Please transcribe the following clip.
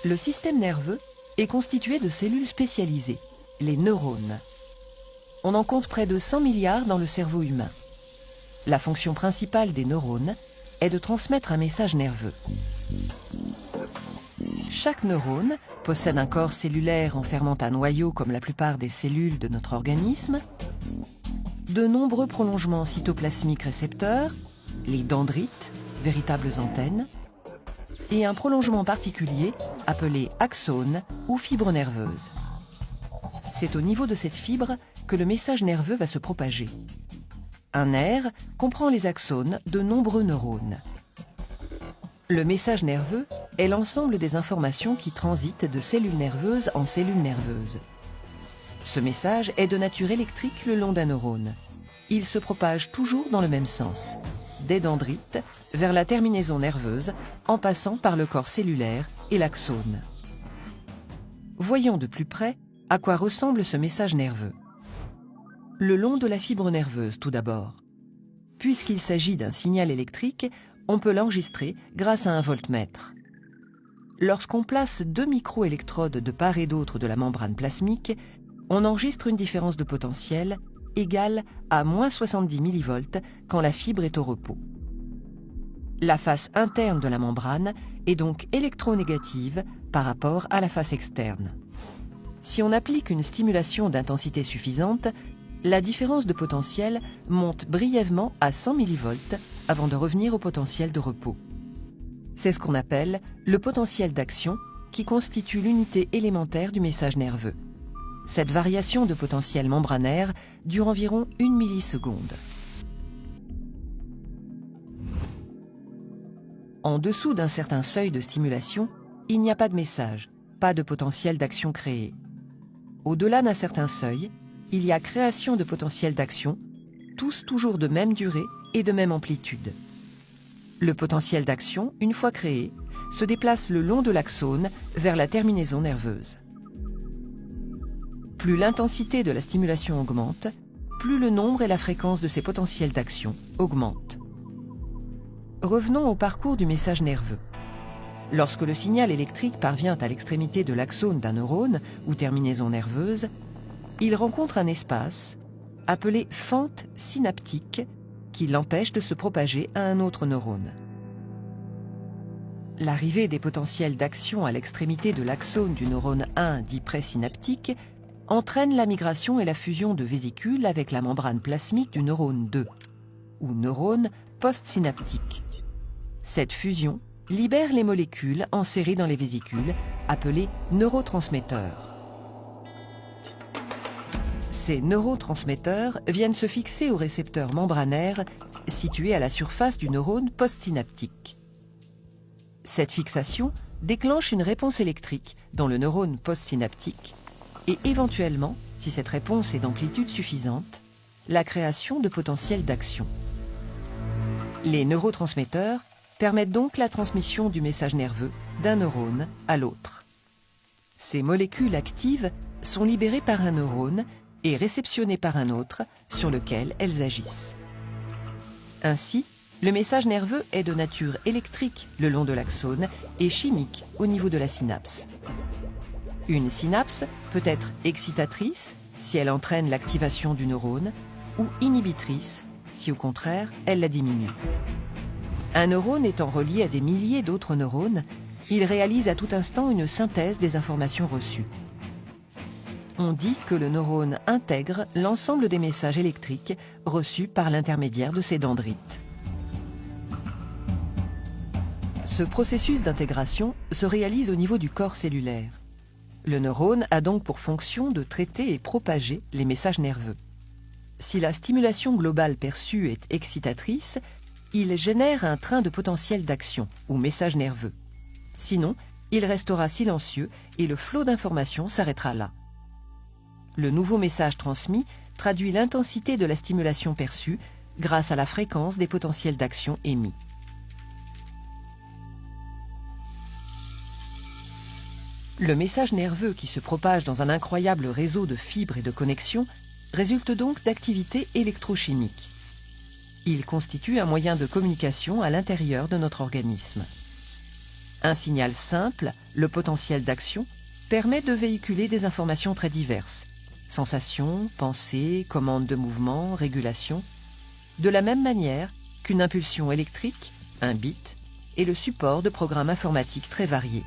Le système nerveux est constitué de cellules spécialisées, les neurones. On en compte près de 100 milliards dans le cerveau humain. La fonction principale des neurones est de transmettre un message nerveux. Chaque neurone possède un corps cellulaire enfermant un noyau comme la plupart des cellules de notre organisme, de nombreux prolongements cytoplasmiques récepteurs, les dendrites, véritables antennes, et un prolongement particulier appelé axone ou fibre nerveuse. C'est au niveau de cette fibre que le message nerveux va se propager. Un nerf comprend les axones de nombreux neurones. Le message nerveux est l'ensemble des informations qui transitent de cellules nerveuses en cellules nerveuses. Ce message est de nature électrique le long d'un neurone. Il se propage toujours dans le même sens, des dendrites vers la terminaison nerveuse en passant par le corps cellulaire et l'axone. Voyons de plus près à quoi ressemble ce message nerveux. Le long de la fibre nerveuse tout d'abord. Puisqu'il s'agit d'un signal électrique, on peut l'enregistrer grâce à un voltmètre. Lorsqu'on place 2 microélectrodes de part et d'autre de la membrane plasmique, on enregistre une différence de potentiel égale à moins 70 millivolts quand la fibre est au repos. La face interne de la membrane est donc électronégative par rapport à la face externe. Si on applique une stimulation d'intensité suffisante, la différence de potentiel monte brièvement à 100 millivolts avant de revenir au potentiel de repos. C'est ce qu'on appelle le potentiel d'action qui constitue l'unité élémentaire du message nerveux. Cette variation de potentiel membranaire dure environ 1 milliseconde. En dessous d'un certain seuil de stimulation, il n'y a pas de message, pas de potentiel d'action créé. Au-delà d'un certain seuil, il y a création de potentiel d'action, tous toujours de même durée et de même amplitude. Le potentiel d'action, une fois créé, se déplace le long de l'axone vers la terminaison nerveuse. Plus l'intensité de la stimulation augmente, plus le nombre et la fréquence de ces potentiels d'action augmentent. Revenons au parcours du message nerveux. Lorsque le signal électrique parvient à l'extrémité de l'axone d'un neurone ou terminaison nerveuse, il rencontre un espace appelé fente synaptique qui l'empêche de se propager à un autre neurone. L'arrivée des potentiels d'action à l'extrémité de l'axone du neurone 1 dit présynaptique entraîne la migration et la fusion de vésicules avec la membrane plasmique du neurone 2, ou neurone postsynaptique. Cette fusion libère les molécules enserrées dans les vésicules, appelées neurotransmetteurs. Ces neurotransmetteurs viennent se fixer aux récepteurs membranaires situés à la surface du neurone postsynaptique. Cette fixation déclenche une réponse électrique dans le neurone postsynaptique et éventuellement, si cette réponse est d'amplitude suffisante, la création de potentiels d'action. Les neurotransmetteurs permettent donc la transmission du message nerveux d'un neurone à l'autre. Ces molécules actives sont libérées par un neurone et réceptionnées par un autre sur lequel elles agissent. Ainsi, le message nerveux est de nature électrique le long de l'axone et chimique au niveau de la synapse. Une synapse peut être excitatrice si elle entraîne l'activation du neurone ou inhibitrice si au contraire elle la diminue. Un neurone étant relié à des milliers d'autres neurones, il réalise à tout instant une synthèse des informations reçues. On dit que le neurone intègre l'ensemble des messages électriques reçus par l'intermédiaire de ses dendrites. Ce processus d'intégration se réalise au niveau du corps cellulaire. Le neurone a donc pour fonction de traiter et propager les messages nerveux. Si la stimulation globale perçue est excitatrice, il génère un train de potentiel d'action ou message nerveux. Sinon, il restera silencieux et le flot d'informations s'arrêtera là. Le nouveau message transmis traduit l'intensité de la stimulation perçue grâce à la fréquence des potentiels d'action émis. Le message nerveux qui se propage dans un incroyable réseau de fibres et de connexions résulte donc d'activités électrochimiques. Il constitue un moyen de communication à l'intérieur de notre organisme. Un signal simple, le potentiel d'action, permet de véhiculer des informations très diverses. Sensations, pensées, commandes de mouvement, régulation. De la même manière qu'une impulsion électrique, un bit, est le support de programmes informatiques très variés.